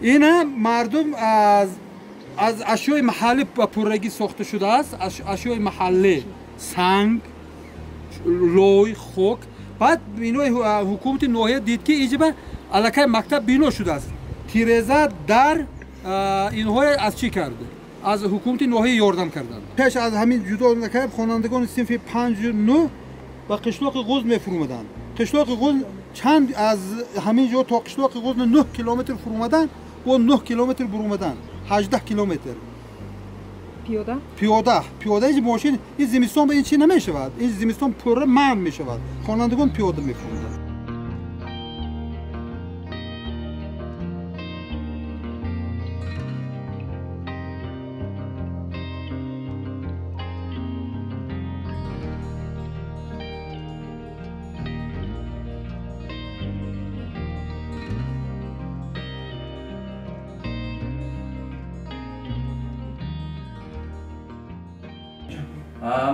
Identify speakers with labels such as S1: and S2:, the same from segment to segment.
S1: اینا مردم از اشیاء محلی با پررگی ساخته شده است. اشیاء محلی سنگ، لوی، خاک. بعد اینو حکومت ناحیه دید که اینجا علاقه مکتب بنا شده است. تیرزه در اینها از چی کرده؟ از حکومت ناحیه یاردم کردند. پیش از همین جدا نکرد خوانندگان صنف 5 و 9 با قشلاق غوز میفرومدند. قشلاق غوز چند از همین جا تا قشلاق غوز 9 کیلومتر فرومدن و 9 کیلومتر برومدن. 18 کیلومتر. پیاده این ماشین این زمستان به این چی نمیشود. این زمستان پر من میشود. خوانندگان پیاده میفرومدند.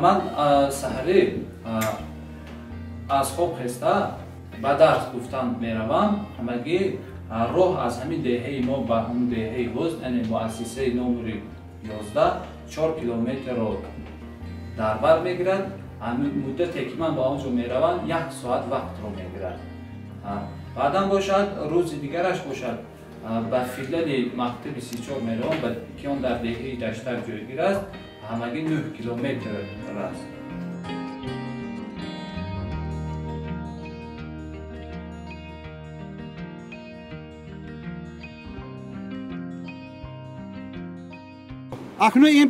S2: من سحری از خواب خسته به درس گفتن میروم. همگی راه از همین دهه ما به همون دهه وزن یعنی مؤسسه نمره 11 4 کیلومتر رو در بر میگیرد. همین مدتی که من به آنجا میروم 1 ساعت وقت رو میگیرد. بعدا باشد روز دیگرش باشد به فیلد مکتب 34 میروم که اون در دهه دشتر جایگیر است. همگی 9 کیلومتر است.
S1: اکنون این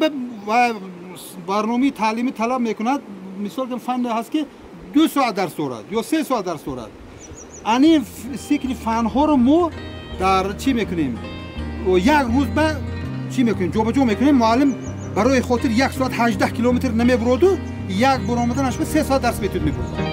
S1: برنامه تعلیمی طلب میکند. مثال که فن هست که 2 ساعت درس دارد یا 3 ساعت درس دارد. این سیکل فن ها رو ما در چی میکنیم؟ و یک روز به چی میکنیم؟ جابجا میکنیم. معلم برای خاطر 1 ساعت 18 کیلومتر نمیبرد و یک برآمدنش به 3 ساعت درس میتونه میبرد.